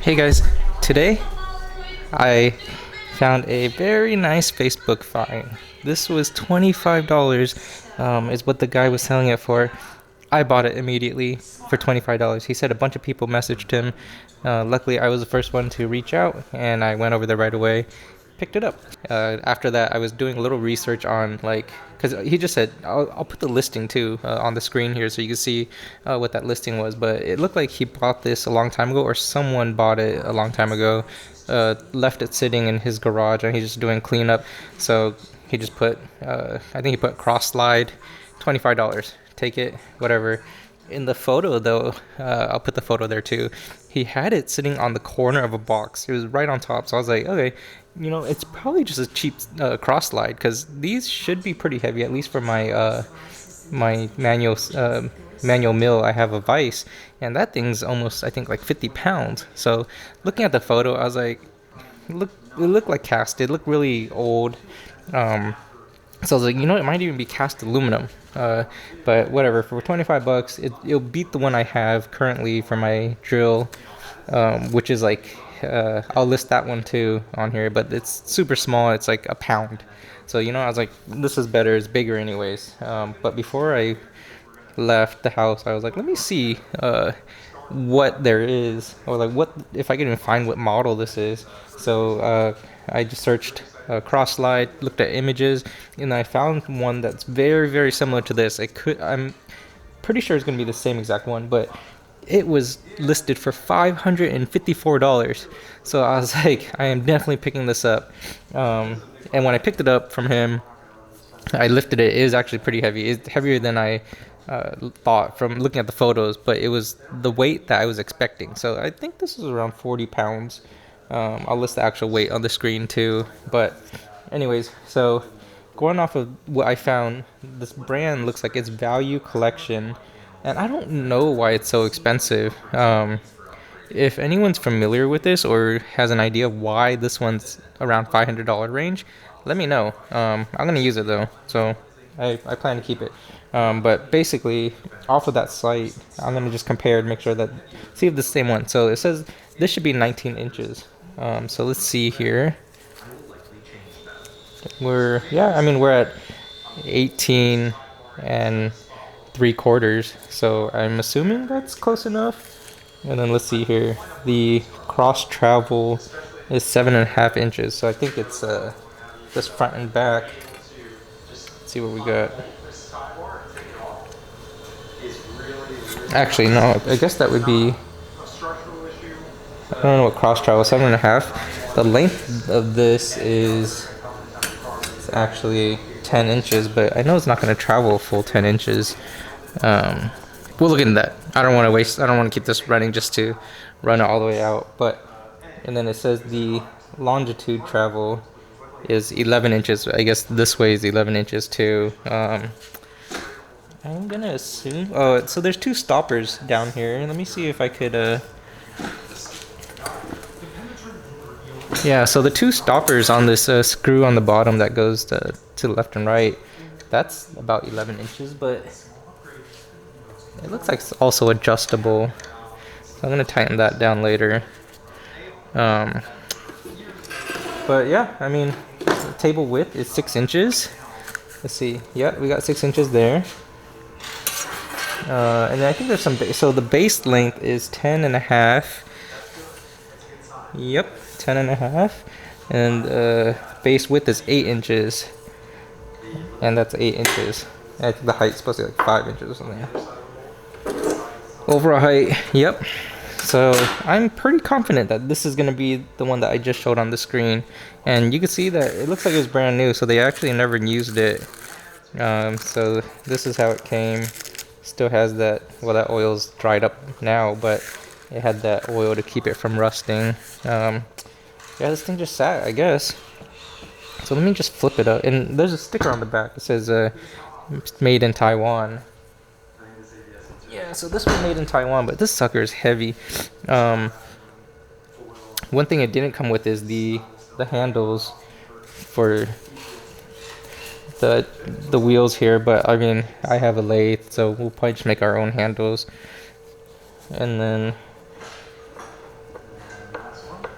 Hey guys, today I found a very nice Facebook find. This was $25, is what the guy was selling it for. I bought it immediately for $25. He said a bunch of people messaged him. Luckily, I was the first one to reach out, and I went over there right away, picked it up. After that, I was doing a little research on because he just said I'll put the listing too on the screen here so you can see what that listing was. But it looked like he bought this a long time ago, or someone bought it a long time ago. Left it sitting in his garage, and he's just doing cleanup. So he just put, I think he put cross slide, $25. Take it, whatever. In the photo, though, I'll put the photo there too. He had it sitting on the corner of a box. It was right on top. So I was like, okay, it's probably just a cheap cross slide because these should be pretty heavy, at least for my manual mill. I have a Vice, and that thing's almost, I think, like 50 pounds. So looking at the photo, I was like, it looked like cast. It looked really old. So I was like, it might even be cast aluminum. But whatever, for $25, it'll beat the one I have currently for my drill, which is like, I'll list that one too on here, but it's super small. It's like a pound. So, I was like, this is better. It's bigger anyways. But before I left the house, I was like, let me see what there is, or like what, if I can even find what model this is. So I just searched cross slide, looked at images, and I found one that's very, very similar to this. I'm pretty sure it's going to be the same exact one, but it was listed for $554. So I was like, I am definitely picking this up. And when I picked it up from him, I lifted it. It was actually pretty heavy. It's heavier than I thought from looking at the photos, but it was the weight that I was expecting. So I think this is around 40 pounds. I'll list the actual weight on the screen too. But anyways, so going off of what I found, this brand looks like it's Value Collection, and I don't know why it's so expensive. If anyone's familiar with this or has an idea why this one's around $500 range, let me know. I'm gonna use it though, so I plan to keep it. But basically, off of that site, I'm gonna just compare and make sure see if it's the same one. So it says this should be 19 inches. So let's see here. We're at 18 and 3/4. So I'm assuming that's close enough. And then let's see here. The cross travel is 7.5 inches. So I think it's this front and back. Let's see what we got. Actually, no. I guess that would be. I don't know what cross travel, 7.5. The length of this is actually 10 inches, but I know it's not going to travel a full 10 inches. We'll look into that. I don't want to keep this running just to run it all the way out. And then it says the longitude travel is 11 inches. I guess this way is 11 inches too. I'm gonna assume. Oh, so there's two stoppers down here. Let me see if I could. Yeah, so the two stoppers on this screw on the bottom that goes to the left and right, that's about 11 inches, but it looks like it's also adjustable. So I'm gonna tighten that down later. But yeah, I mean, the table width is 6 inches. Let's see. Yeah, we got 6 inches there. And then I think there's some so the base length is 10.5. Yep, 10.5. And base width is 8 inches. And that's 8 inches. And I think the height's supposed to be like 5 inches or something. Overall height, yep. So I'm pretty confident that this is going to be the one that I just showed on the screen. And you can see that it looks like it's brand new, so they actually never used it. So this is how it came. Still has that, well, that oil's dried up now, but it had that oil to keep it from rusting. Yeah, this thing just sat, I guess. So let me just flip it up. And there's a sticker on the back. It says made in Taiwan. Yeah, so this was made in Taiwan, but this sucker is heavy. One thing it didn't come with is the handles for the wheels here, but I mean, I have a lathe, so we'll probably just make our own handles. And then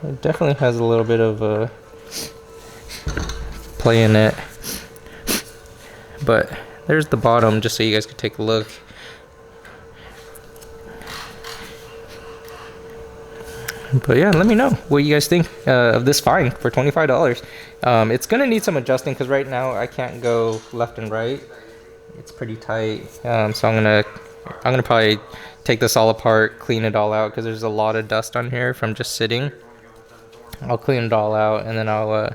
It definitely has a little bit of play in it. But there's the bottom, just so you guys could take a look. But yeah, let me know what you guys think of this fine for $25. It's gonna need some adjusting because right now I can't go left and right. It's pretty tight. So I'm gonna probably take this all apart, clean it all out because there's a lot of dust on here from just sitting. I'll clean it all out and then I'll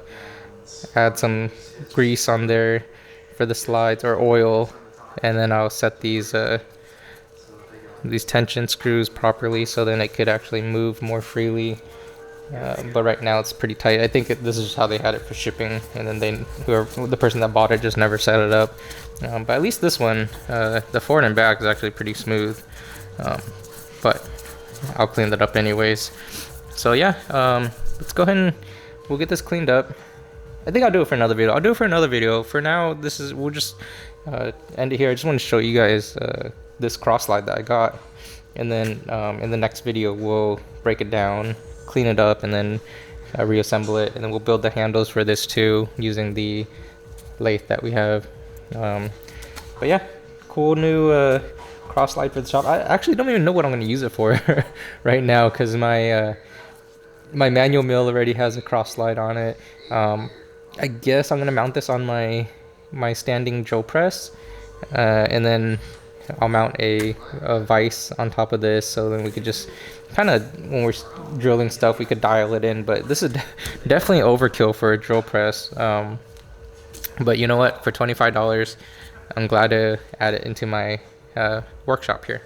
add some grease on there for the slides or oil, and then I'll set these tension screws properly so then it could actually move more freely. But right now it's pretty tight. I think this is just how they had it for shipping, and then the person that bought it just never set it up. But at least this one, the forward and back is actually pretty smooth. But I'll clean that up anyways. So yeah, let's go ahead and we'll get this cleaned up. I think I'll do it for another video. I'll do it for another video. For now, we'll just end it here. I just want to show you guys this cross slide that I got, and then in the next video we'll break it down, clean it up, and then reassemble it, and then we'll build the handles for this too using the lathe that we have. But yeah, cool new cross slide for the shop. I actually don't even know what I'm going to use it for right now because my manual mill already has a cross slide on it. I guess I'm gonna mount this on my standing drill press, and then I'll mount a vise on top of this, so then we could just kind of, when we're drilling stuff, we could dial it in. But this is definitely overkill for a drill press. But you know what? For $25, I'm glad to add it into my workshop here.